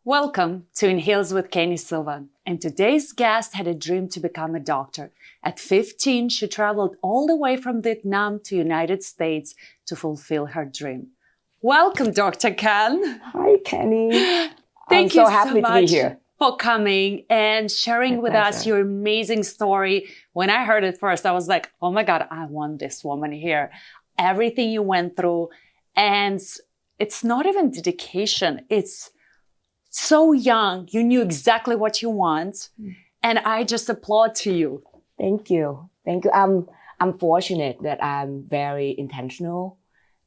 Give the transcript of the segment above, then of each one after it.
Welcome to In Heels with Keni Silva, and today's guest had a dream to become a doctor. At 15, she traveled all the way from Vietnam to United States to fulfill her dream. Welcome, Dr. Khan. Hi, Keni. Thank you so happy much to be here. For coming and sharing with us your amazing story. When I heard it first, I was like, oh my God, I want this woman here. Everything you went through. And it's not even dedication. It's so young. You knew exactly what you want. And I just applaud to you. Thank you. Thank you. I'm fortunate that I'm very intentional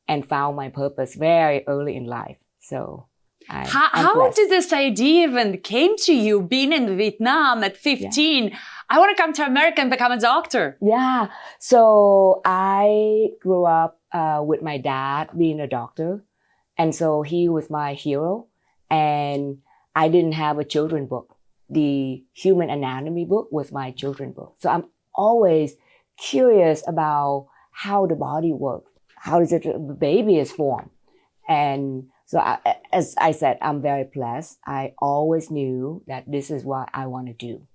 and found my purpose very early in life. So how did this idea even came to you, being in Vietnam at 15? Yeah. I want to come to America and become a doctor. Yeah. So I grew up with my dad being a doctor. And so he was my hero. And I didn't have a children's book. The human anatomy book was my children's book. So I'm always curious about how the body works. How does the baby is formed? And so as I said, I'm very blessed. I always knew that this is what I want to do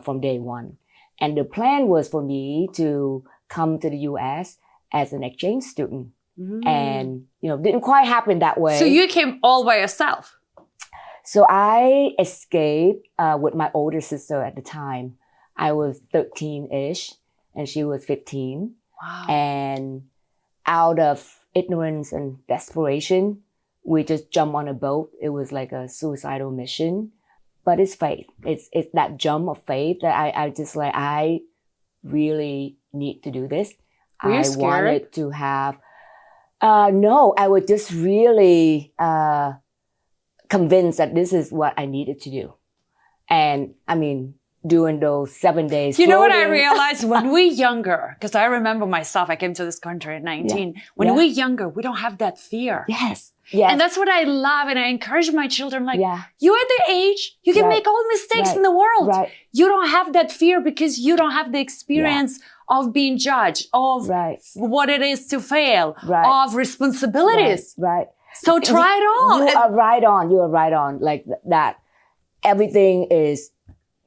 from day one. And the plan was for me to come to the U.S. as an exchange student. And, didn't quite happen that way. So you came all by yourself? So I escaped with my older sister at the time. I was 13-ish and she was 15. Wow. And out of ignorance and desperation, we just jumped on a boat. It was like a suicidal mission, but it's faith. It's that jump of faith that I really need to do this. Were you scared? Wanted to have, no, I was just really convinced that this is what I needed to do. And I mean, doing those 7 days. You know what I realized when we're younger, because I remember myself, I came to this country at 19. Yeah. When we're younger, we don't have that fear. Yes. Yes. And that's what I love. And I encourage my children, like, you're at the age, you can make all the mistakes in the world. Right. You don't have that fear because you don't have the experience of being judged, of what it is to fail, of responsibilities. Right. So try it on. You are right on. You are right on. Like that. Everything is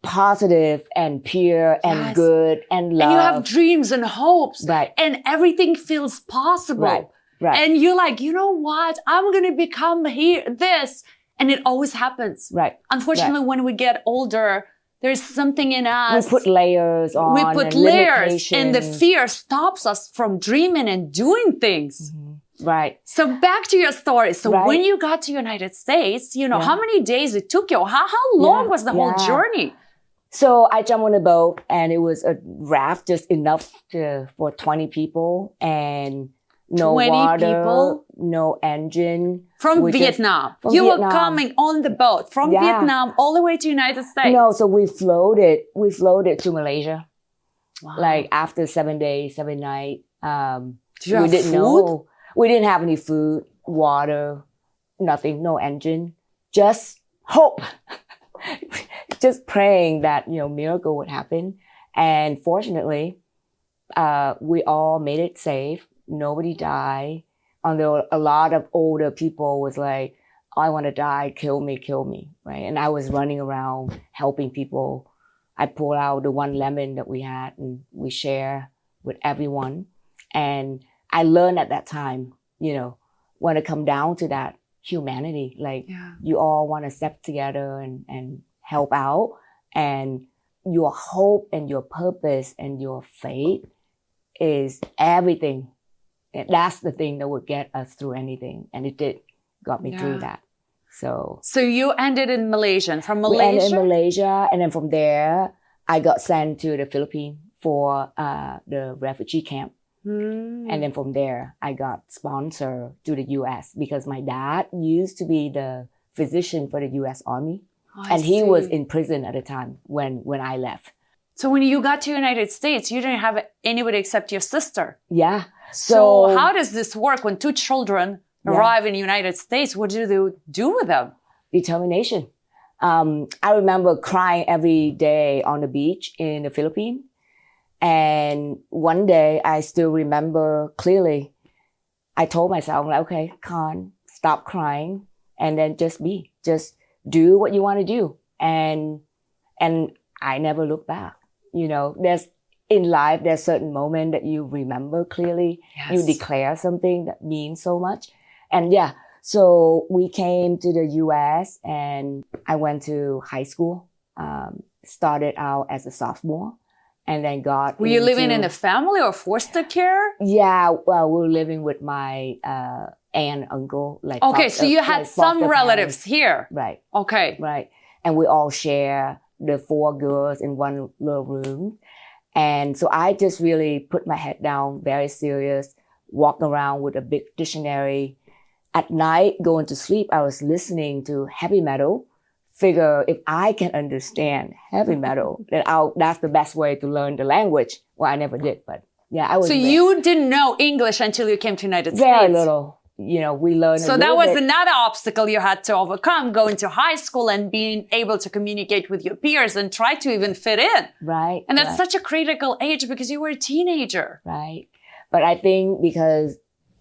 positive and pure and good and love. And you have dreams and hopes. Right. And everything feels possible. Right. Right. And you're like, you know what? I'm going to become this. And it always happens. Right. Unfortunately, when we get older, there's something in us. We put layers on. We put layers and the fear stops us from dreaming and doing things. Right. So back to your story. So when you got to United States, how many days it took you? How long was the whole journey? So I jumped on a boat and it was a raft just enough for 20 people and no 20 water, people? No engine. From Vietnam. You were coming on the boat from Vietnam all the way to United States. No, so we floated to Malaysia. Wow. Like after 7 days, 7 nights. Did you have food? We didn't have any food, water, nothing, no engine. Just hope. Just praying that, miracle would happen. And fortunately, we all made it safe. Nobody died. Although a lot of older people was like, oh, I want to die, kill me, right? And I was running around helping people. I pulled out the one lemon that we had and we share with everyone. And I learned at that time, when it come down to that humanity, like you all want to step together and help out. And your hope and your purpose and your faith is everything. And that's the thing that would get us through anything. And it did, got me through that. So you ended in Malaysia. And from Malaysia? We ended in Malaysia. And then from there, I got sent to the Philippines for the refugee camp. And then from there, I got sponsored to the U.S. because my dad used to be the physician for the U.S. Army. And he was in prison at the time when I left. So when you got to United States, you didn't have anybody except your sister. Yeah. So how does this work when two children arrive in the United States? What do you do with them? Determination. I remember crying every day on the beach in the Philippines. And one day I still remember clearly, I told myself, like, okay, Khan, stop crying and then just do what you want to do. And I never look back. You know, in life, there's certain moments that you remember clearly. Yes. You declare something that means so much. And so we came to the US and I went to high school, started out as a sophomore and then Were you living in a family or foster care? Yeah, well, we were living with my aunt and uncle. So you had some relatives here. Right. Okay. Right. And we all share the 4 girls in one little room. And so I just really put my head down, very serious, walked around with a big dictionary. At night, going to sleep, I was listening to heavy metal. Figure if I can understand heavy metal, then that's the best way to learn the language. Well, I never did, but I was. So you didn't know English until you came to United States? Very little. You know, we learned. So that was another obstacle you had to overcome, going to high school and being able to communicate with your peers and try to even fit in. Right. And that's such a critical age because you were a teenager. Right. But I think because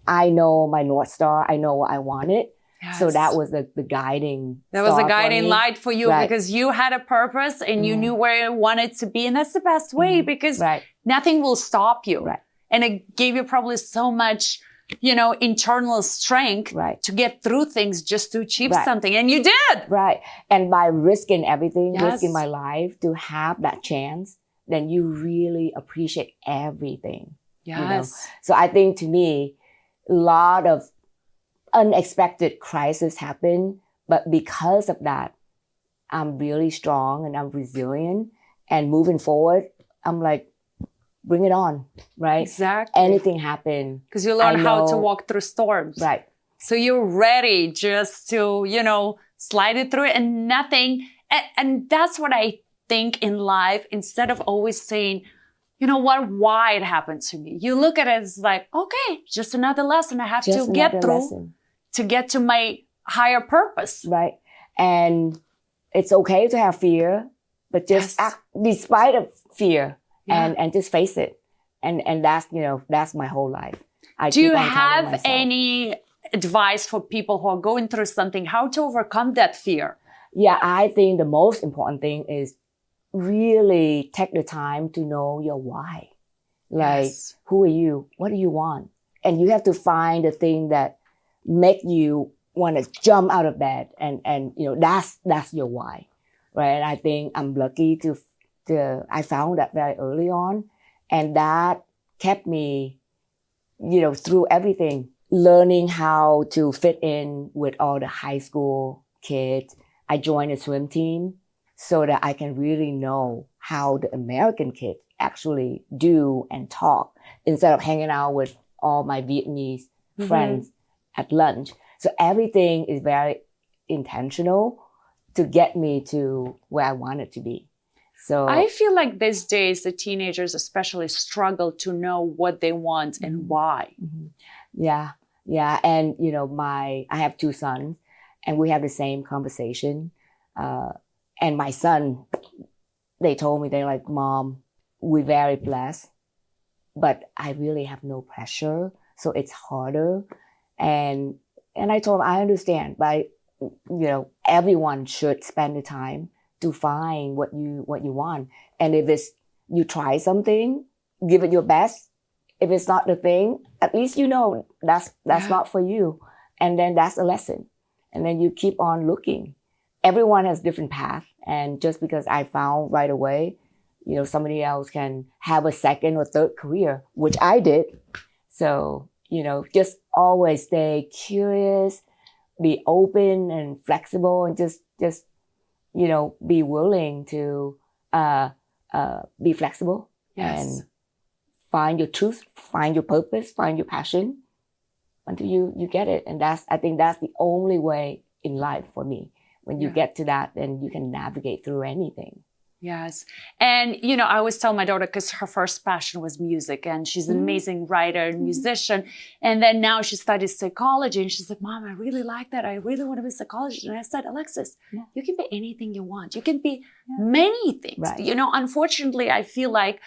I know my North Star, I know what I wanted. Yes. So that was the guiding. That was a guiding light for you because you had a purpose and you knew where you wanted to be. And that's the best way because nothing will stop you. Right. And it gave you probably so much, internal strength to get through things just to achieve something. And you did. Right. And by risking everything, risking my life to have that chance, then you really appreciate everything. Yes. You know? So I think to me, a lot of unexpected crises happen, but because of that, I'm really strong and I'm resilient and moving forward. I'm like, bring it on, right? Exactly. Anything happen. Because you learn how to walk through storms. Right. So you're ready just to, slide it through it and nothing. And that's what I think in life, instead of always saying, why it happened to me. You look at it as like, okay, just another lesson I have to get through to get to my higher purpose. Right. And it's okay to have fear, but just act despite of fear and just face it. And that's, that's my whole life. Do you have any advice for people who are going through something, how to overcome that fear? Yeah, I think the most important thing is really take the time to know your why. Like, who are you? What do you want? And you have to find the thing that make you want to jump out of bed. And that's your why, right? And I think I'm lucky I found that very early on. And that kept me, through everything, learning how to fit in with all the high school kids. I joined a swim team so that I can really know how the American kids actually do and talk instead of hanging out with all my Vietnamese friends at lunch. So everything is very intentional to get me to where I wanted to be. So I feel like these days, the teenagers especially struggle to know what they want and why. Yeah. Yeah. And, I have 2 sons and we have the same conversation. And my son, they told me, they're like, Mom, we're very blessed, but I really have no pressure. So it's harder. And I told him, I understand, but everyone should spend the time to find what you want. And if it's, you try something, give it your best. If it's not the thing, at least that's not for you. And then that's a lesson. And then you keep on looking. Everyone has different paths. And just because I found right away, somebody else can have a second or third career, which I did. So, just always stay curious, be open and flexible, and just be willing to be flexible and find your truth, find your purpose, find your passion until you get it. And I think that's the only way in life for me. When you get to that, then you can navigate through anything. Yes. And, you know, I always tell my daughter, because her first passion was music, and she's an amazing writer and musician. And then now she studies psychology, and she's like, Mom, I really like that. I really want to be a psychologist. And I said, Alexis, you can be anything you want. You can be many things. Right. You know, unfortunately, I feel like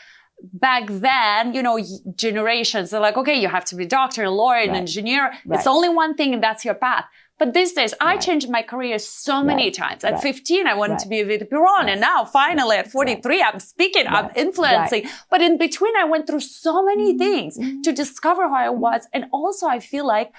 back then, you know, generations are like, okay, you have to be a doctor, a lawyer, an engineer. It's only one thing and that's your path. But these days, I changed my career so many times. At 15, I wanted to be a VP and now finally at 43, I'm speaking, I'm influencing. But in between, I went through so many things to discover who I was. And also, I feel like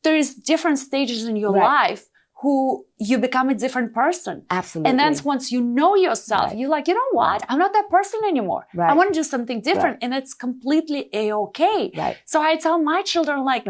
there's different stages in your life who you become a different person. Absolutely. And then once you know yourself, you're like, you know what? I'm not that person anymore. I want to do something different. And it's completely A-okay. So I tell my children, like,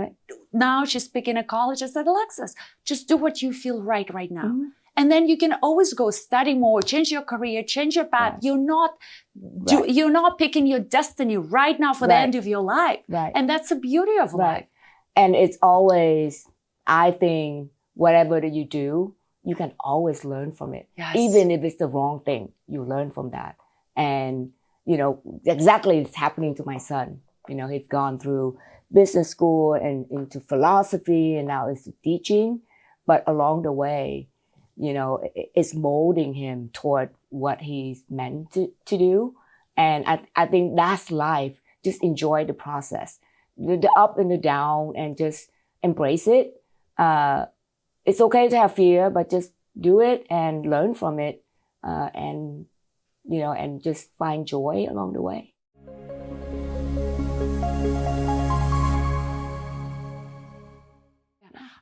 now she's speaking at college, I said, Alexis, just do what you feel right now. And then you can always go study more, change your career, change your path. You're not picking your destiny right now for the end of your life. And that's the beauty of life. And it's always, I think, whatever that you do, you can always learn from it. Even if it's the wrong thing, you learn from that. And, you know, exactly it's happening to my son. You know, he's gone through business school and into philosophy and now into teaching. But along the way, you know, it's molding him toward what he's meant to do. And I think that's life. Just enjoy the process, the up and the down, and just embrace it. It's okay to have fear, but just do it and learn from it, and, you know, and just find joy along the way.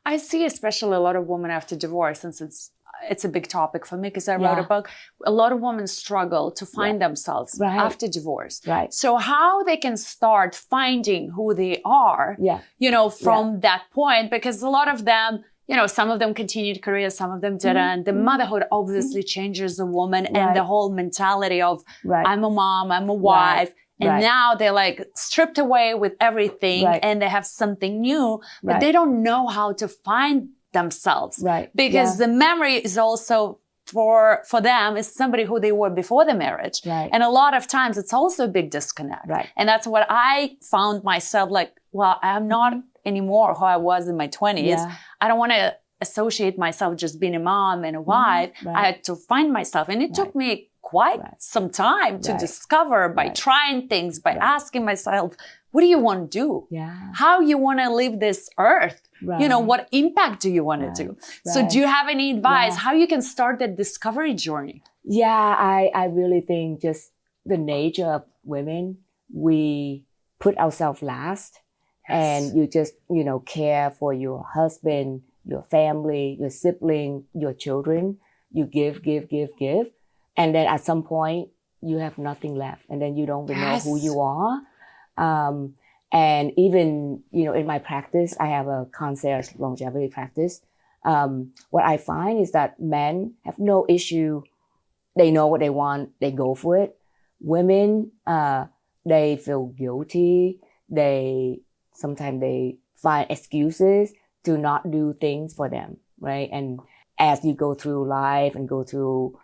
I see especially a lot of women after divorce, since it's a big topic for me because I wrote a book. A lot of women struggle to find themselves after divorce. So how they can start finding who they are, you know, from that point, because a lot of them, you know, some of them continued careers, some of them didn't. The motherhood obviously changes a woman and the whole mentality of I'm a mom, I'm a wife. And now they're like stripped away with everything and they have something new, but they don't know how to find themselves. Because the memory is also for them is somebody who they were before the marriage. And a lot of times it's also a big disconnect. And that's what I found myself like, well, I'm not anymore who I was in my 20s. I don't want to associate myself just being a mom and a wife. I had to find myself. And it took me quite some time to discover by trying things, by asking myself, what do you want to do? How you want to live this earth? You know, what impact do you want to do? So do you have any advice how you can start that discovery journey? I really think just the nature of women, we put ourselves last. And you just, you know, care for your husband, your family, your sibling, your children. You give. And then at some point, you have nothing left. And then you don't even know who you are. And even, you know, in my practice, I have a concierge longevity practice. What I find is that men have no issue. They know what they want. They go for it. Women, they feel guilty. Sometimes they find excuses to not do things for them, right? And as you go through life and go through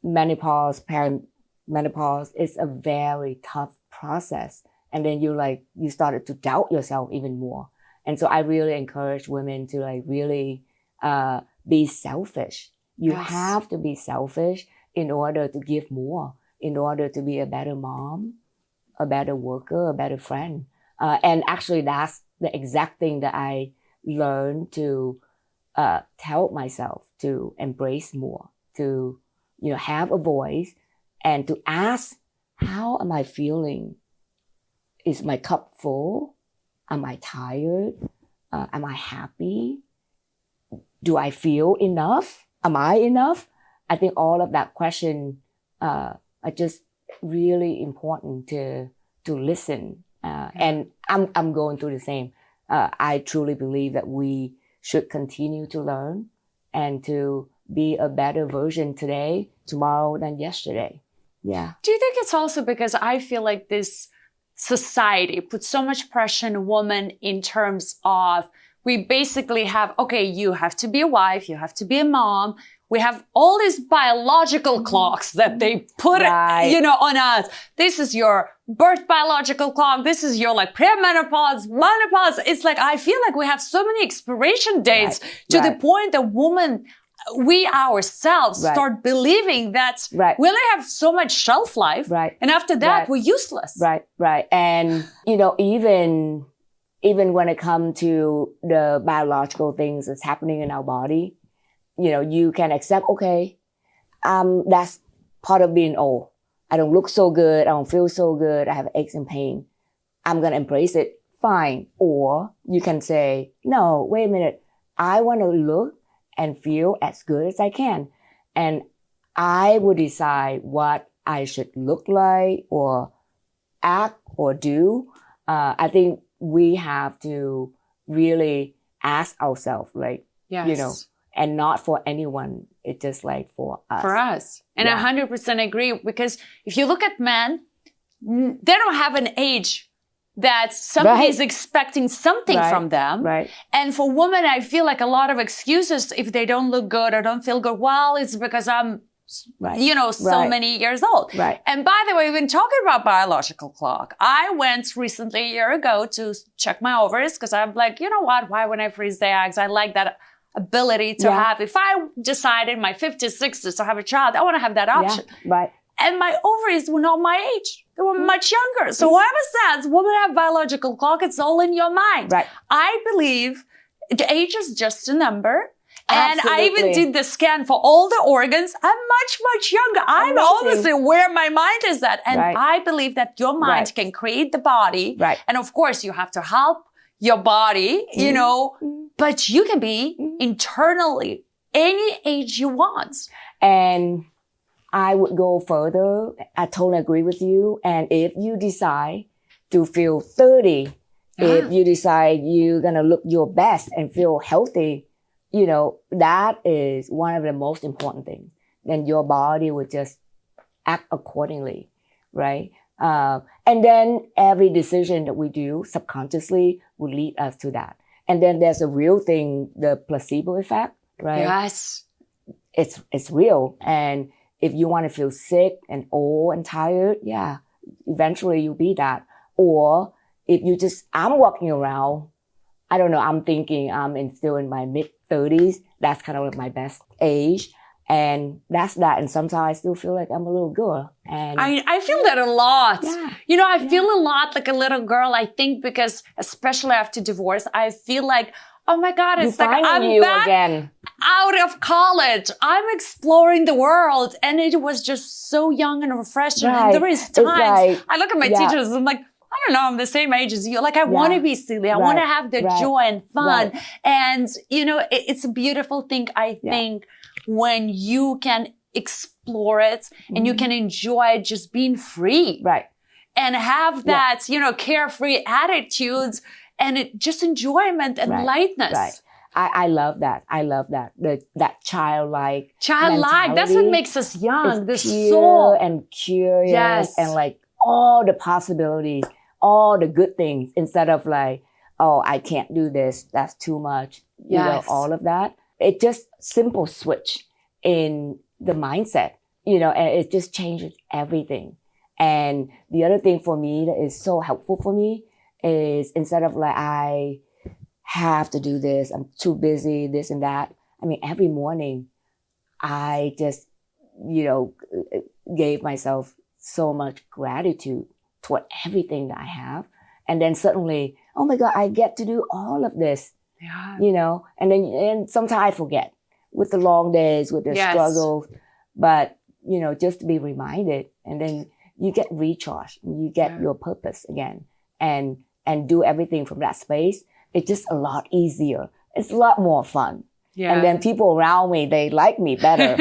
menopause, perimenopause, it's a very tough process. And then you started to doubt yourself even more. And so I really encourage women to like really be selfish. You have to be selfish in order to give more, in order to be a better mom, a better worker, a better friend. And actually, that's the exact thing that I learned to tell myself to embrace more, to, you know, have a voice and to ask, how am I feeling? Is my cup full? Am I tired? Am I happy? Do I feel enough? Am I enough? I think all of that question are just really important to listen. And I'm going through the same. I truly believe that we should continue to learn and to be a better version today, tomorrow than yesterday. Do you think it's also because I feel like this society puts so much pressure on women in terms of we basically have, okay, you have to be a wife, you have to be a mom. We have all these biological clocks that they put, on us. This is your birth biological clock. This is your like premenopause, menopause. It's like, I feel like we have so many expiration dates to the point that we ourselves start believing that we only have so much shelf life. Right. And after that, we're useless. Right. And, even when it comes to the biological things that's happening in our body, you can accept, okay, that's part of being old. I don't look so good. I don't feel so good. I have aches and pain. I'm going to embrace it. Fine. Or you can say, no, wait a minute. I want to look and feel as good as I can. And I will decide what I should look like or act or do. I think we have to really ask ourselves, and not for anyone. It's just like for us. For us. And I 100% agree, because if you look at men, they don't have an age that somebody is expecting something from them. Right. And for women, I feel like a lot of excuses if they don't look good or don't feel good. Well, it's because I'm, so many years old. Right. And by the way, we've been talking about biological clock. I went recently a year ago to check my ovaries because I'm like, you know what? Why when I freeze the eggs? I like that ability to have, if I decide in my 50s, 60s to have a child, I want to have that option. Yeah, right. And my ovaries were not my age. They were much younger. So whoever says women have biological clock, it's all in your mind. Right. I believe the age is just a number. And I even did the scan for all the organs. I'm much, much younger. I'm obviously where my mind is at. And I believe that your mind can create the body. Right. And of course, you have to help your body, but you can be internally any age you want. And I would go further. I totally agree with you. And if you decide to feel 30, if you decide you're going to look your best and feel healthy, that is one of the most important things. Then your body would just act accordingly, right? And then every decision that we do subconsciously will lead us to that. And then there's a real thing, the placebo effect, right? Yes. It's real. And if you want to feel sick and old and tired, eventually you'll be that. Or if I'm walking around, I don't know, I'm thinking I'm still in my mid-30s. That's kind of like my best age. And that's that. And sometimes I still feel like I'm a little girl. And I feel that a lot. Yeah. I feel a lot like a little girl, I think, because especially after divorce, I feel like, oh my God, it's like I'm back again. Out of college. I'm exploring the world. And it was just so young and refreshing. And there is times I look at my teachers and I'm like, I don't know, I'm the same age as you. Like, I want to be silly. I want to have the joy and fun. And, it's a beautiful thing, I think, when you can explore it and you can enjoy just being free. Right. And have that, carefree attitudes and just enjoyment and lightness. Right. I love that. I love that. That childlike. That's what makes us young. The pure soul. And curious and like all the possibilities, all the good things, instead of like, oh, I can't do this. That's too much. All of that. It just simple switch in the mindset, and it just changes everything. And the other thing for me that is so helpful for me is instead of like, I have to do this, I'm too busy, this and that. I mean, every morning I just, gave myself so much gratitude toward everything that I have. And then suddenly, oh my God, I get to do all of this. Yeah. And sometimes I forget with the long days, with the struggles, but, just to be reminded, and then you get recharged, you get your purpose again, and do everything from that space. It's just a lot easier. It's a lot more fun. Yeah. And then people around me, they like me better.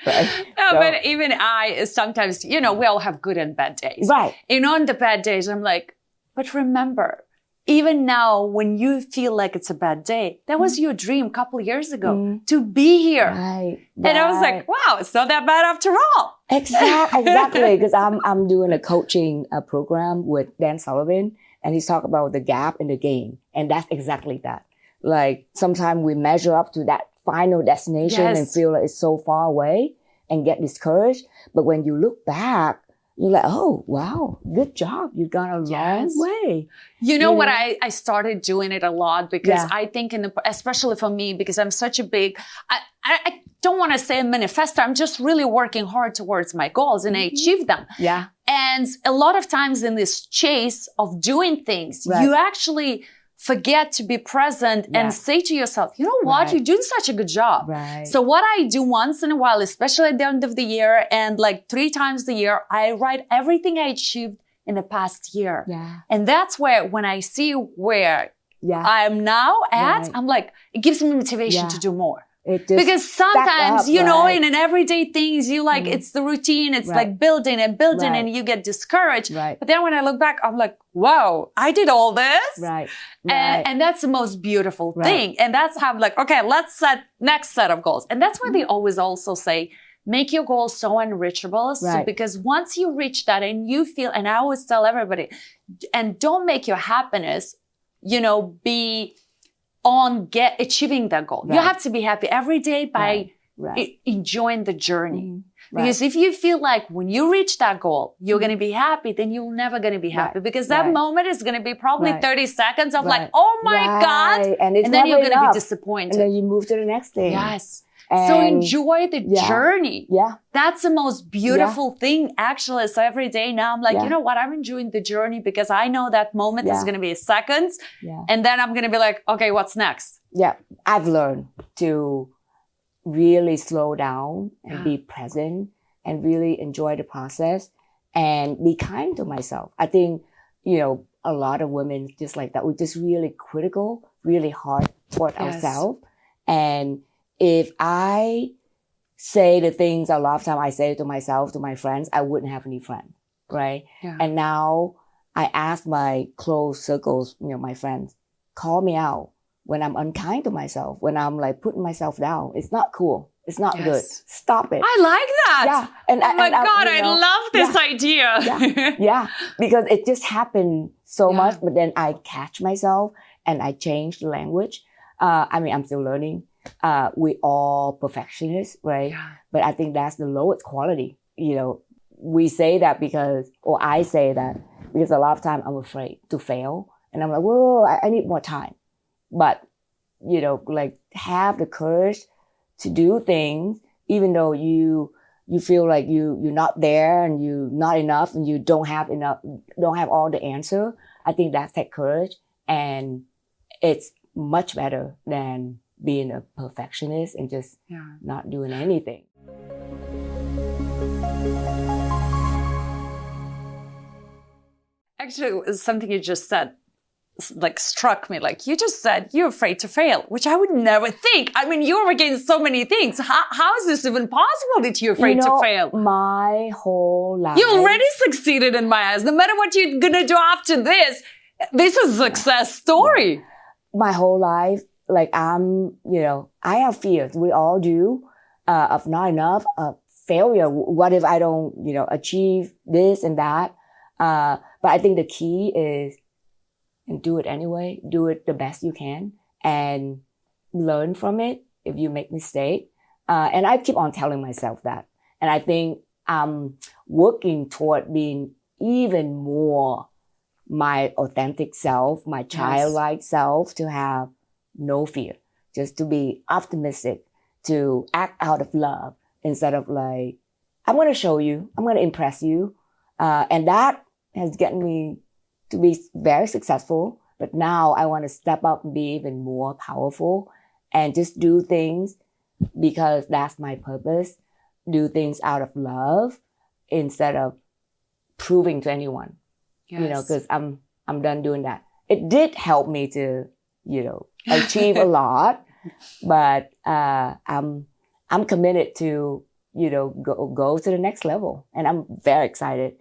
Right? But even I sometimes, we all have good and bad days. Right. And on the bad days, I'm like, but remember, even now, when you feel like it's a bad day, that was your dream a couple of years ago, to be here. Right. And I was like, wow, it's not that bad after all. Exactly. Because I'm doing a coaching program with Dan Sullivan, and he's talking about the gap in the gain. And that's exactly that. like sometimes we measure up to that final destination and feel like it's so far away and get discouraged. But when you look back, you're like, oh, wow, good job. You've gone a long way. You know what? I started doing it a lot because I think especially for me, because I'm such a big, I don't want to say a manifestor. I'm just really working hard towards my goals and I achieve them. Yeah. And a lot of times in this chase of doing things, you actually forget to be present and say to yourself, you know what? You're doing such a good job. Right. So what I do once in a while, especially at the end of the year and like 3 times a year, I write everything I achieved in the past year. Yeah. And that's where, when I see where I am now at, I'm like, it gives me motivation to do more. Because sometimes, you know, in an everyday things, you like, it's the routine, it's like building and building and you get discouraged. But then when I look back, I'm like, wow, I did all this. And that's the most beautiful thing. And that's how I'm like, okay, let's set next set of goals. And that's why they always also say, make your goals so unreachable. So, because once you reach that and you feel, and I always tell everybody, and don't make your happiness, you know, be on achieving that goal. You have to be happy every day by enjoying the journey. Because if you feel like when you reach that goal, you're going to be happy, then you're never going to be happy because that moment is going to be probably 30 seconds of like, oh my God. And then you're going to be disappointed. And then you move to the next thing. Yes. So enjoy the journey. Yeah. That's the most beautiful thing, actually. So every day now I'm like, you know what? I'm enjoying the journey because I know that moment is going to be seconds. And then I'm going to be like, okay, what's next? Yeah. I've learned to really slow down and be present and really enjoy the process and be kind to myself. I think, you know, a lot of women just like that. We're just really critical, really hard toward ourselves. And if I say the things a lot of time I say to myself, to my friends, I wouldn't have any friends, right? And now I ask my close circles, you know, my friends, call me out when I'm unkind to myself, when I'm like putting myself down. It's not cool. It's not good. Stop it. I like that. Yeah. And oh my God, I love this idea. Because it just happened so much, but then I catch myself and I change the language. I mean, I'm still learning. We all perfectionists, right? But I think that's the lowest quality. You know, we say that because, or I say that because a lot of time I'm afraid to fail. And I'm like, whoa, I need more time. But, you know, like have the courage to do things, even though you feel like you're not there and you're not enough and you don't have all the answer. I think that's that courage. And it's much better than being a perfectionist and just not doing anything. Actually, something you just said like struck me. Like you just said, you're afraid to fail, which I would never think. I mean, you're against so many things. How is this even possible that you're afraid to fail? My whole life. You already succeeded in my eyes. No matter what you're going to do after this is a success story. My whole life, like you know, I have fears. We all do, of not enough, of failure. What if I don't, you know, achieve this and that? But I think the key is, and do it anyway. Do it the best you can and learn from it if you make mistake. And I keep on telling myself that. And I think I'm working toward being even more my authentic self, my childlike self, to have no fear, just to be optimistic, to act out of love instead of like, I'm going to show you, I'm going to impress you. And that has gotten me to be very successful. But now I want to step up and be even more powerful and just do things because that's my purpose. Do things out of love instead of proving to anyone, you know, because I'm done doing that. It did help me to, you know, achieve a lot, but I'm committed to, you know, go to the next level. And I'm very excited.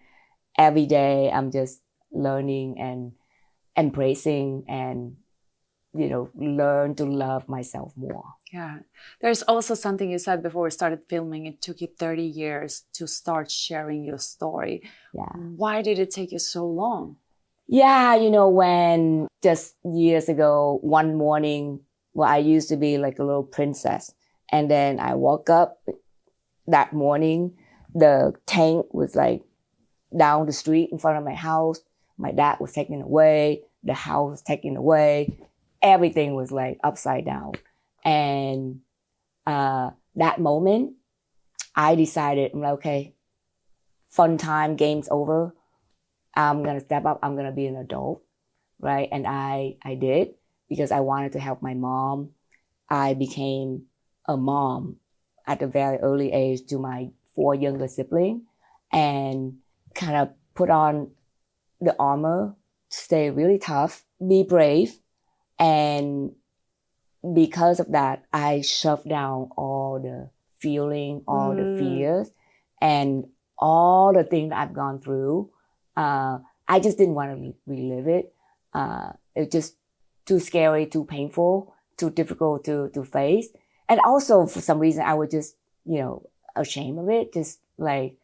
Every day I'm just learning and embracing and, you know, learn to love myself more. Yeah. There's also something you said before we started filming. It took you 30 years to start sharing your story. Yeah. Why did it take you so long? Yeah, you know, when just years ago, one morning, Well, I used to be like a little princess. And then I woke up that morning, the tank was like down the street in front of my house. My dad was taken away. The house was taken away. Everything was like upside down. And that moment, I decided, I'm like, okay, fun time, game's over. I'm going to step up. I'm going to be an adult, right? And I did, because I wanted to help my mom. I became a mom at a very early age to my 4 younger siblings, and kind of put on the armor, stay really tough, be brave. And because of that, I shoved down all the feeling, all the fears, and all the things that I've gone through. I just didn't want to relive it. It was just too scary, too painful, too difficult to face. And also, for some reason, I was just, ashamed of it. Just like,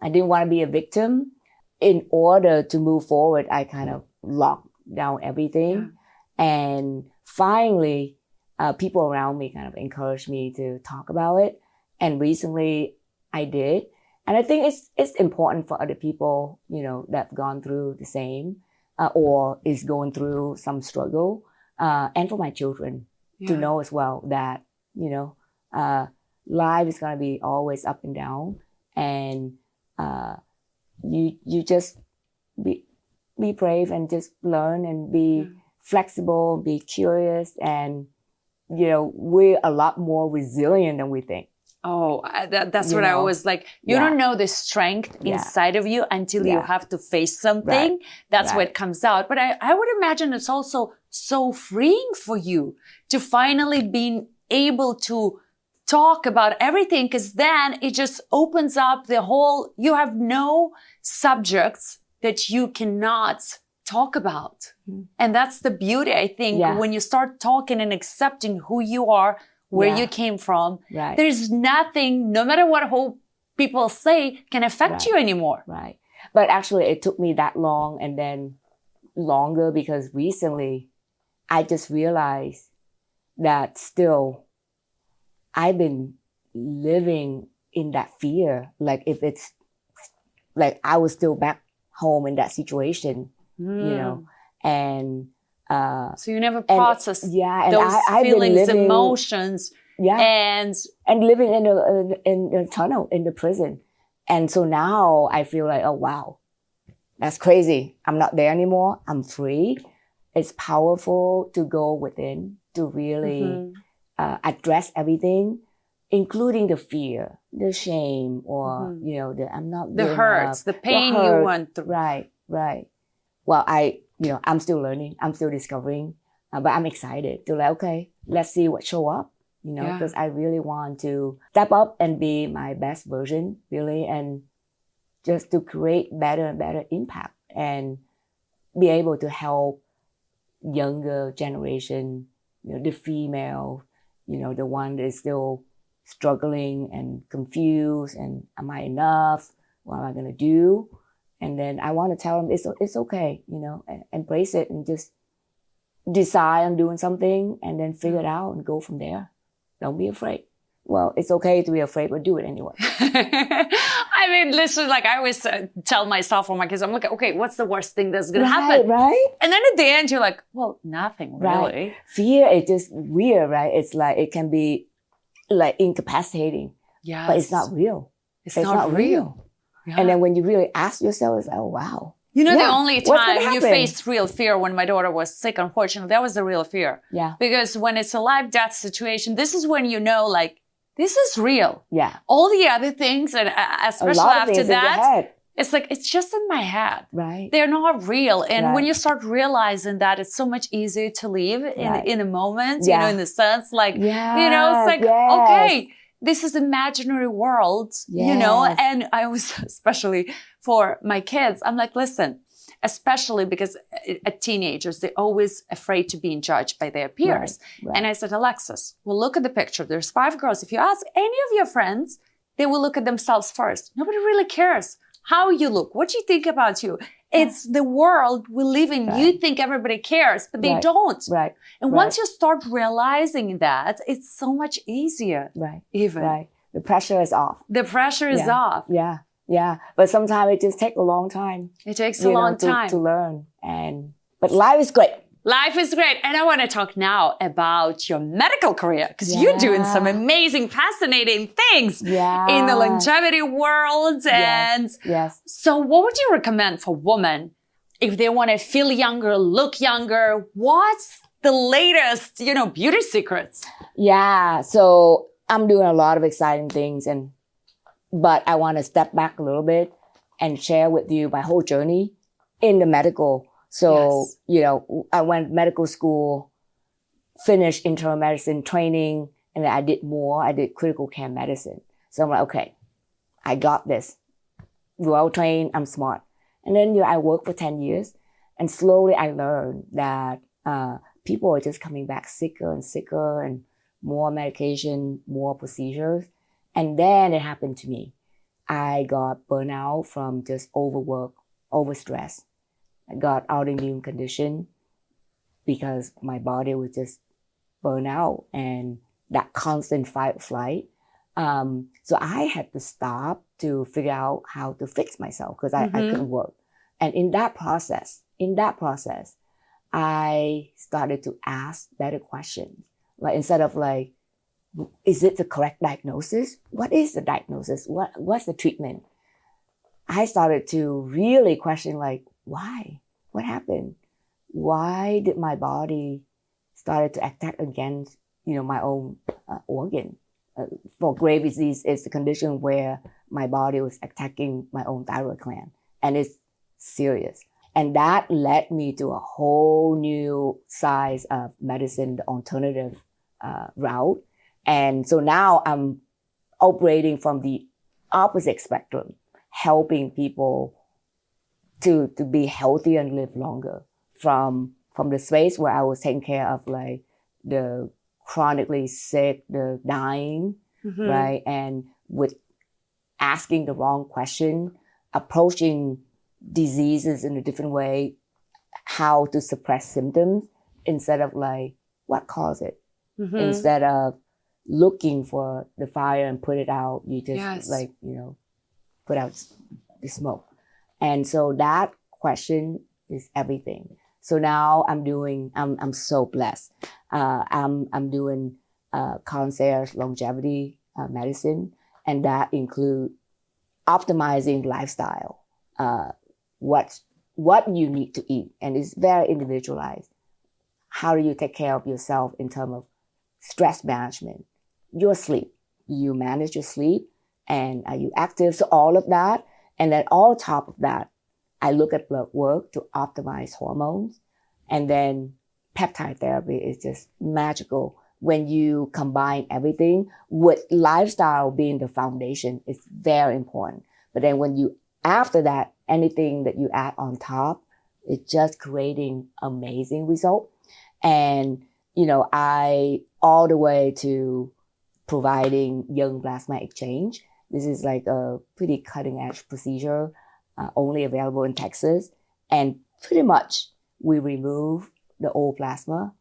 I didn't want to be a victim. In order to move forward, I kind of locked down everything. Yeah. And finally, people around me kind of encouraged me to talk about it. And recently, I did. And I think it's important for other people, that've gone through the same, or is going through some struggle, and for my children to know as well that, life is going to be always up and down, and you just be brave and just learn and be flexible, be curious, and we're a lot more resilient than we think. Oh, that's what I always like. You don't know the strength inside of you until you have to face something. Right. That's what comes out. But I would imagine it's also so freeing for you to finally being able to talk about everything, because then it just opens up the whole, you have no subjects that you cannot talk about. Mm-hmm. And that's the beauty, I think, when you start talking and accepting who you are, where you came from, there's nothing, no matter what whole people say, can affect you anymore. Right. But actually, it took me that long, and then longer, because recently I just realized that still I've been living in that fear. Like, if it's like I was still back home in that situation, and so you never process those I've feelings, been living, emotions, and living in a tunnel in the prison. And so now I feel like, oh wow, that's crazy. I'm not there anymore. I'm free. It's powerful to go within, to really address everything, including the fear, the shame, or I'm not the hurts, the pain you went through. Right. Well, I'm still learning. I'm still discovering, but I'm excited to okay, let's see what show up, because I really want to step up and be my best version, really, and just to create better and better impact and be able to help younger generation, the female, the one that is still struggling and confused, and am I enough? What am I going to do? And then I want to tell them it's okay, embrace it and just decide on doing something and then figure it out and go from there. Don't be afraid. Well, it's okay to be afraid, but do it anyway. I mean, listen, like I always tell myself or my kids, I'm like, okay, what's the worst thing that's going to happen? Right. And then at the end, you're like, well, nothing really. Fear is just weird, right? It's like, it can be like incapacitating, but it's not real. It's not real. Yeah. And then when you really ask yourself, it's like, oh, wow. The only time you faced real fear when my daughter was sick, unfortunately, that was the real fear. Yeah. Because when it's a life-death situation, this is when like, this is real. Yeah. All the other things, and especially after that, it's like, it's just in my head. Right. They're not real. And when you start realizing that, it's so much easier to live in a moment, in the sense, like, it's like, okay, this is imaginary world, and I always, especially for my kids, I'm like, listen, especially because at teenagers, they're always afraid to being judged by their peers. Right. And I said, Alexis, well, look at the picture. There's 5 girls. If you ask any of your friends, they will look at themselves first. Nobody really cares how you look, what you think about you. It's the world we live in. You think everybody cares, but they don't. Right. And once you start realizing that, it's so much easier. Right. Even. Right. The pressure is off. The pressure is off. Yeah. Yeah. But sometimes it just takes a long time. It takes a long time to learn. But life is great. Life is great. And I want to talk now about your medical career, because you're doing some amazing, fascinating things in the longevity world. And so what would you recommend for women if they want to feel younger, look younger? What's the latest, beauty secrets? Yeah. So I'm doing a lot of exciting things, but I want to step back a little bit and share with you my whole journey in the medical. So, I went medical school, finished internal medicine training, and then I did more. I did critical care medicine. So I'm like, okay, I got this. Well trained, I'm smart. And then, I worked for 10 years, and slowly I learned that people are just coming back sicker and sicker, and more medication, more procedures. And then it happened to me. I got burnout from just overwork, overstress. I got autoimmune condition because my body was just burned out and that constant fight or flight. So I had to stop to figure out how to fix myself because I couldn't work. And in that process, I started to ask better questions. Like instead of like, is it the correct diagnosis? What is the diagnosis? What's the treatment? I started to really question like, why? What happened? Why did my body started to attack against, my own organ? For Graves' disease, it's a condition where my body was attacking my own thyroid gland, and it's serious. And that led me to a whole new size of medicine, the alternative route. And so now I'm operating from the opposite spectrum, helping people to be healthy and live longer from the space where I was taking care of like the chronically sick, the dying, right? And with asking the wrong question, approaching diseases in a different way, how to suppress symptoms instead of like, what caused it? Instead of looking for the fire and put it out, you just put out the smoke. And so that question is everything. So now I'm so blessed. I'm doing concierge longevity medicine, and that includes optimizing lifestyle, what you need to eat, and it's very individualized. How do you take care of yourself in terms of stress management, your sleep? You manage your sleep, and are you active? So all of that. And then on top of that, I look at blood work to optimize hormones. And then peptide therapy is just magical when you combine everything with lifestyle being the foundation. It's very important. But then after that, anything that you add on top, it's just creating amazing result. And, I all the way to providing young plasma exchange. This is like a pretty cutting edge procedure, only available in Texas. And pretty much we remove the old plasma,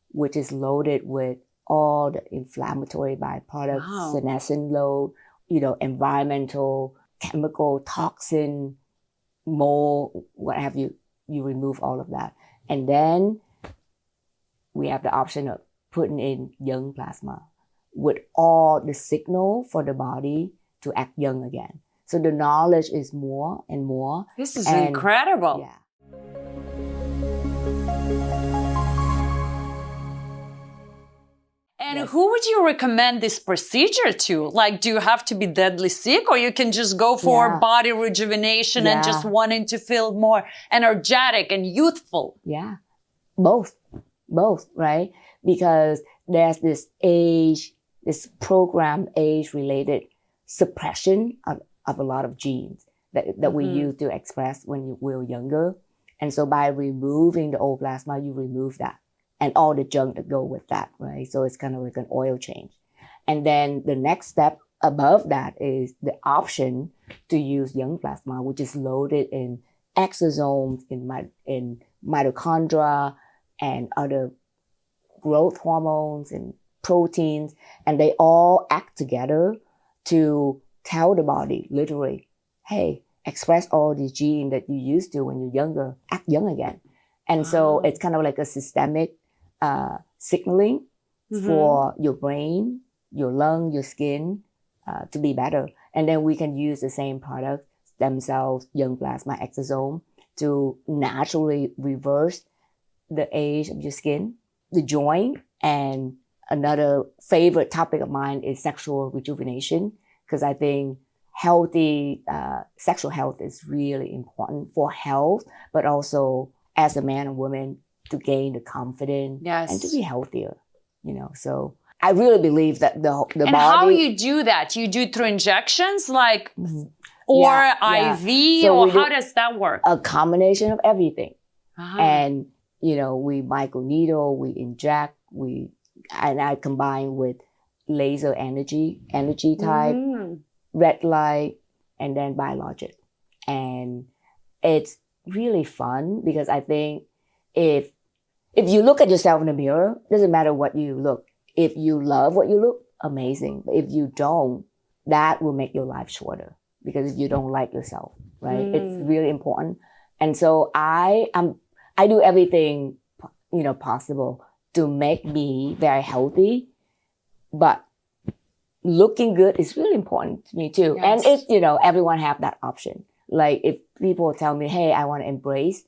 which is loaded with all the inflammatory byproducts, senescent load, environmental, chemical, toxin, mold, what have you. You remove all of that. And then we have the option of putting in young plasma with all the signal for the body to act young again. So the knowledge is more and more. This is incredible. Yeah. And who would you recommend this procedure to? Like, do you have to be deadly sick, or you can just go for body rejuvenation and just wanting to feel more energetic and youthful? Yeah, both, right? Because there's this programmed age-related suppression of a lot of genes that we use to express when we're younger. And so by removing the old plasma, you remove that and all the junk that go with that, right? So it's kind of like an oil change. And then the next step above that is the option to use young plasma, which is loaded in exosomes, in mitochondria, and other growth hormones and proteins, and they all act together to tell the body, literally, hey, express all these genes that you used to when you're younger, act young again. And so it's kind of like a systemic signaling for your brain, your lung, your skin to be better. And then we can use the same product, stem cells, young plasma exosome, to naturally reverse the age of your skin, the joint. And another favorite topic of mine is sexual rejuvenation, because I think healthy sexual health is really important for health, but also as a man and woman to gain the confidence and to be healthier, So I really believe that the body. And how you do that? You do it through injections, like, or IV, so or how does that work? A combination of everything. And, we microneedle, we inject, and I combine with laser energy type, red light, and then biologic. And it's really fun because I think if you look at yourself in the mirror, doesn't matter what you look. If you love what you look, amazing. But if you don't, that will make your life shorter, because if you don't like yourself, right? It's really important. And so I do everything, possible to make me very healthy, but looking good is really important to me too. And it's, everyone have that option. Like if people tell me, hey, I want to embrace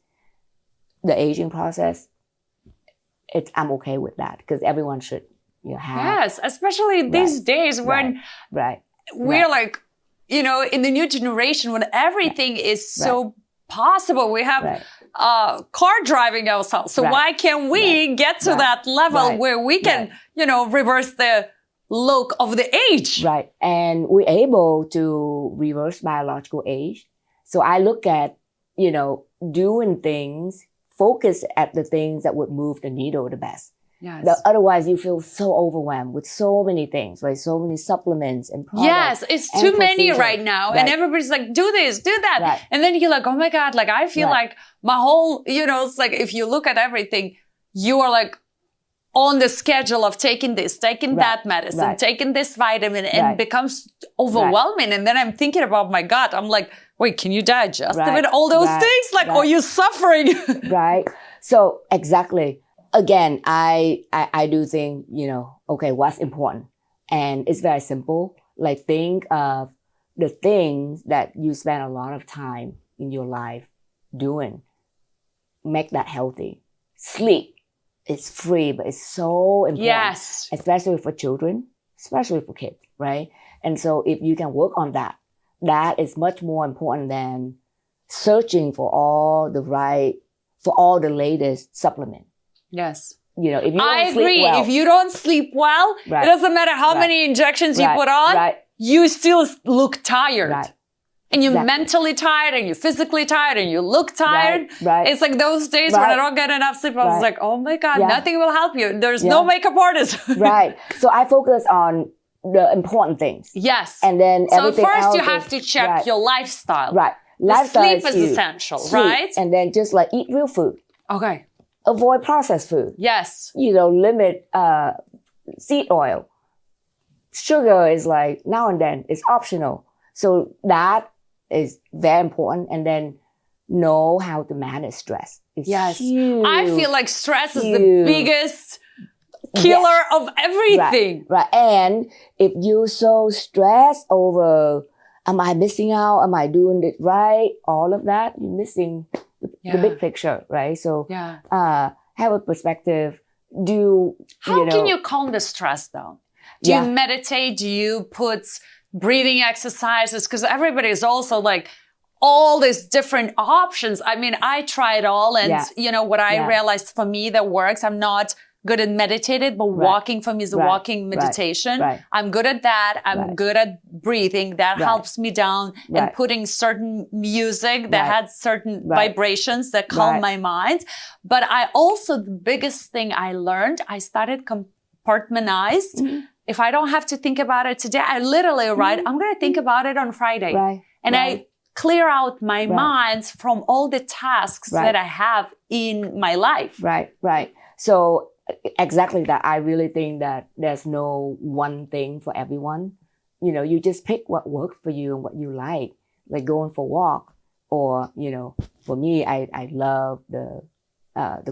the aging process, I'm okay with that, because everyone should have. Yes, especially these days when we're like, in the new generation when everything is so possible. We have car driving ourselves. So why can't we get to that level where we can, reverse the look of the age? Right. And we're able to reverse biological age. So I look at, doing things, focus at the things that would move the needle the best. Yes. Otherwise, you feel so overwhelmed with so many things, right? So many supplements and products. Yes, it's too many right now. And everybody's like, do this, do that. And then you're like, oh my God, like I feel like my whole, it's like if you look at everything, you are like on the schedule of taking this, taking that medicine, taking this vitamin, and it becomes overwhelming. And then I'm thinking about my gut. I'm like, wait, can you digest even all those things? Like, are you suffering? Right. So exactly. Again, I do think, okay, what's important? And it's very simple. Like think of the things that you spend a lot of time in your life doing. Make that healthy. Sleep. It's free, but it's so important. Yes. Especially for children, especially for kids, right? And so if you can work on that, that is much more important than searching for all the latest supplement. Yes. If you I don't agree. Sleep well, if you don't sleep well, it doesn't matter how many injections you put on, you still look tired. Right. And you're mentally tired, and you're physically tired, and you look tired. Right. It's like those days when I don't get enough sleep, I was like, oh my God, nothing will help you. There's no makeup artist. Right. So I focus on the important things. Yes. And then everything else. So first you have to check your lifestyle. Right. Lifestyle sleep is essential, right? And then just like eat real food. Okay. Avoid processed food. Yes. Limit seed oil. Sugar is like now and then. It's optional. So that is very important. And then know how to manage stress. It's huge. I feel like stress is the biggest killer of everything. Right. And if you're so stressed over, am I missing out? Am I doing it right? All of that, you're missing the big picture, right? So have a perspective. How can you calm the stress though? Do you meditate? Do you put breathing exercises? Because everybody is also like all these different options. I mean, I try it all. And what I realized for me that works, I'm not good at meditating, but walking for me is a walking meditation. I'm good at that. I'm good at breathing. That helps me down, and putting certain music that had certain vibrations that calm my mind. But the biggest thing I learned, I started compartmentalized if I don't have to think about it today, I literally, right, I'm going to think about it on Friday. Right. And I clear out my mind from all the tasks that I have in my life. Right, right. So exactly that. I really think that there's no one thing for everyone. You know, you just pick what works for you and what you like going for a walk. Or, you know, for me, I love the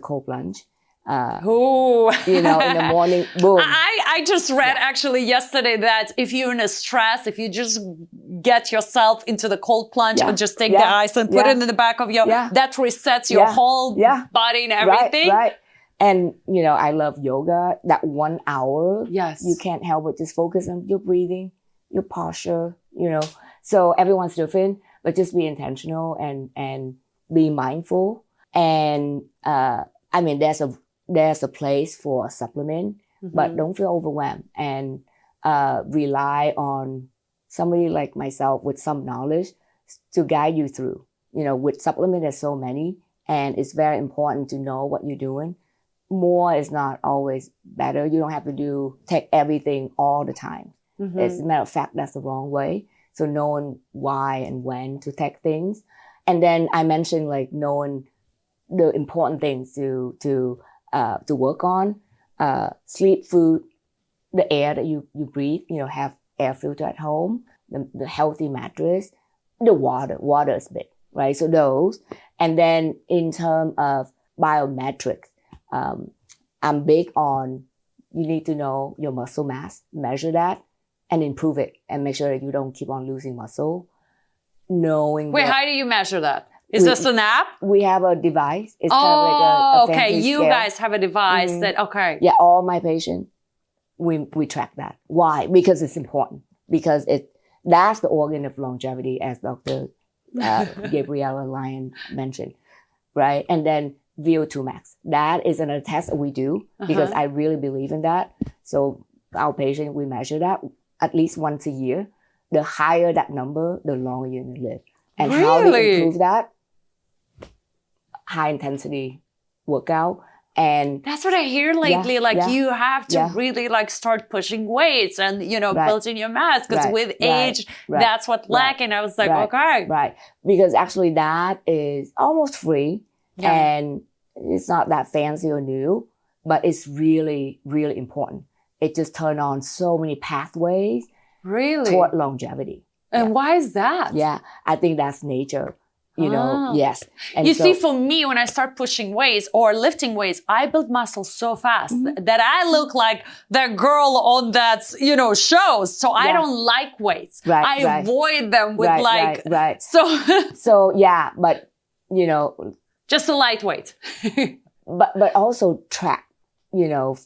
cold plunge. You know, in the morning, boom. I just read actually yesterday that if you're in a stress, if you just get yourself into the cold plunge or just take the ice and put it in the back of your, that resets your whole body and everything. Right. And, you know, I love yoga. That 1 hour, you can't help but just focus on your breathing, your posture, you know. So everyone's different, but just be intentional and be mindful. And, I mean, there's a place for a supplement, but don't feel overwhelmed and rely on somebody like myself with some knowledge to guide you through. You know, with supplement, there's so many, and it's very important to know what you're doing. More is not always better. You don't have to take everything all the time. As a matter of fact, that's the wrong way. So knowing why and when to take things. And then I mentioned like knowing the important things to work on, sleep, food, the air that you breathe, you know, have air filter at home, the healthy mattress, the water is big, right? So those. And then in terms of biometrics, I'm big on, you need to know your muscle mass, measure that and improve it and make sure that you don't keep on losing muscle. Wait, how do you measure that? Is this an app? We have a device. It's kind of like a fancy you scale. Guys have a device that, Yeah, all my patients, we track that. Why? Because it's important. Because that's the organ of longevity, as Dr. Gabriella Lyon mentioned, right? And then VO2 max. That is another test that we do because I really believe in that. So our patient, we measure that at least once a year. The higher that number, the longer you're going to live. And how do you improve that? High intensity workout. And that's what I hear lately. You have to really start pushing weights and, building your mass because with age, that's what's lacking. I was like, okay. Right. Because actually that is almost free and it's not that fancy or new, but it's really, really important. It just turned on so many pathways toward longevity. And why is that? Yeah. I think that's nature. Yes. And you see, for me, when I start pushing weights or lifting weights, I build muscle so fast that I look like that girl on that, shows. So I don't like weights. I avoid them with So yeah, but just a lightweight. but also track,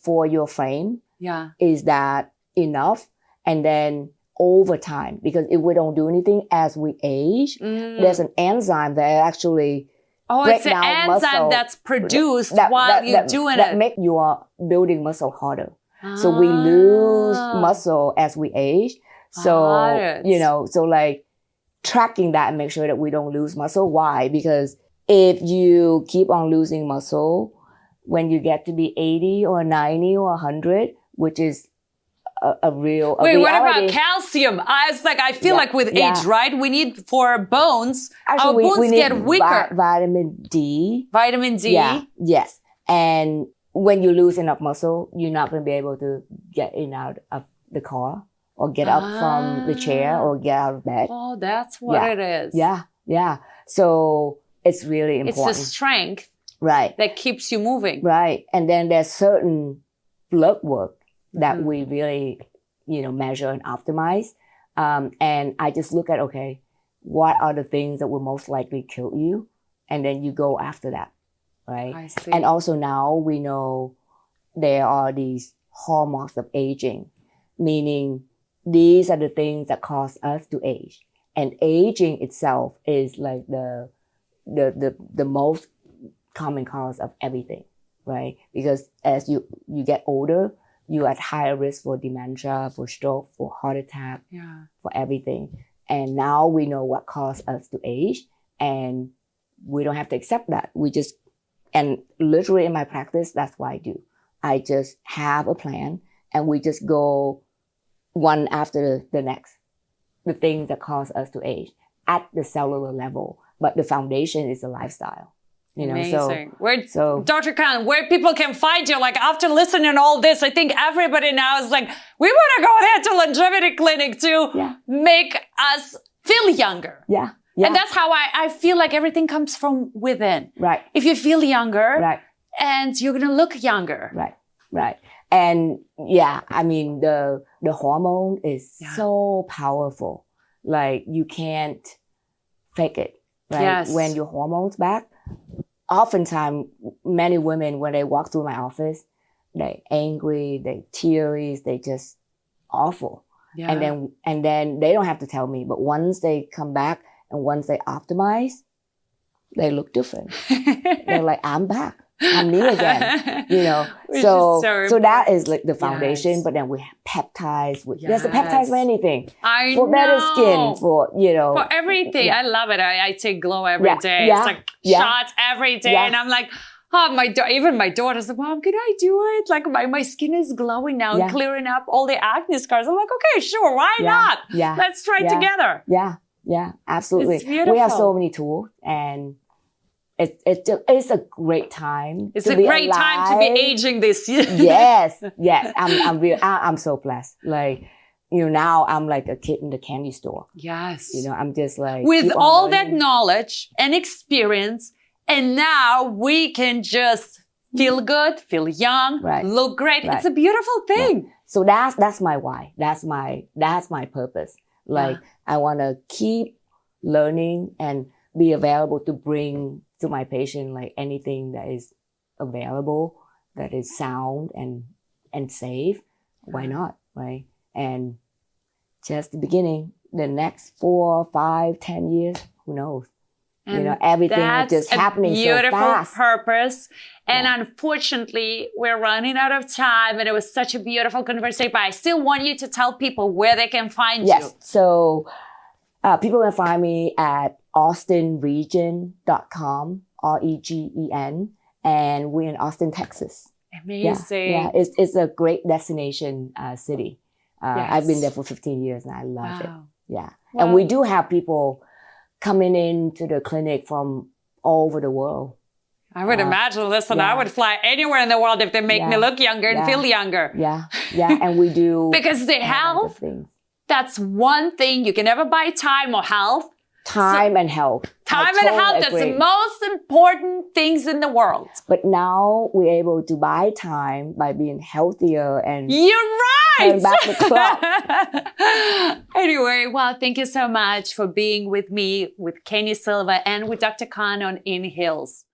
for your frame. Yeah. Is that enough? And then over time, because if we don't do anything as we age, there's an enzyme that actually breaks down muscle. Oh, it's an enzyme that's produced while you're doing it. That make your building muscle harder. So we lose muscle as we age. So, tracking that and make sure that we don't lose muscle. Why? Because if you keep on losing muscle, when you get to be 80 or 90 or 100, which is a real Wait, reality. What about calcium? I feel like with age, right? We need for bones. Actually, our bones get weaker. Vitamin D. Vitamin D? Yeah, yes. And when you lose enough muscle, you're not going to be able to get in and out of the car or get up from the chair or get out of bed. Oh, that's what it is. Yeah. So it's really important. It's the strength that keeps you moving. Right. And then there's certain blood work that we really, measure and optimize. And I just look at, what are the things that will most likely kill you? And then you go after that, right? I see. And also now we know there are these hallmarks of aging, meaning these are the things that cause us to age. And aging itself is like the most common cause of everything, right? Because as you get older, you're at higher risk for dementia, for stroke, for heart attack, for everything. And now we know what caused us to age, and we don't have to accept that. And literally in my practice, that's what I do. I just have a plan, and we just go one after the next, the things that cause us to age at the cellular level. But the foundation is the lifestyle. You know, amazing. Dr. Khan, where people can find you, like after listening to all this, I think everybody now is like, we want to go ahead to longevity clinic to make us feel younger. Yeah. Yeah. And that's how I feel like everything comes from within. Right. If you feel younger, right, and you're going to look younger. Right. Right. And yeah, I mean, the hormone is so powerful. Like you can't fake it. Right. Yes. When your hormones back, oftentimes many women, when they walk through my office, they angry, they teary, they just awful. Yeah. And then they don't have to tell me, but once they come back and once they optimize, they look different. They're like, I'm back. I'm me again, you know. So that is like the foundation. But then we have peptides. There's the peptides for anything. For better skin, for, you know. For everything. Yeah. I love it. I take Glow every day. It's like shots every day. And I'm like, even my daughter's like, Mom, can I do it? Like my skin is glowing now and clearing up all the acne scars. I'm like, okay, sure. Why not? Yeah. Let's try it together. Yeah. Yeah, absolutely. It's beautiful. We have so many tools and it's a great time. It's a great time to be aging this year. Yes. I'm so blessed. Like, you know, now I'm like a kid in the candy store. Yes. You know, I'm just like with all that knowledge and experience, and now we can just feel good, feel young, look great. It's a beautiful thing. Right. So that's my why. That's my purpose. Like I want to keep learning and be available to bring to my patient like anything that is available, that is sound and safe. Why not, right? And just the beginning, the next 4, 5, 10 years, who knows? And you know, everything is just happening so fast. Beautiful purpose. And unfortunately, we're running out of time. And it was such a beautiful conversation. But I still want you to tell people where they can find you. Yes. So people can find me at austinregen.com, REGEN. And we're in Austin, Texas. Amazing. Yeah. It's a great destination city. I've been there for 15 years and I love it. Yeah. Wow. And we do have people coming into the clinic from all over the world. I would imagine, listen, I would fly anywhere in the world if they make me look younger and feel younger. Yeah. And we do. Because the health, that's one thing. You can never buy time or health. Time and health. Time and health, that's the most important things in the world. But now we're able to buy time by being healthier and you're right. Turn back the clock. Anyway, well, thank you so much for being with me, with Keni Silva and with Dr. Khan on In Heels.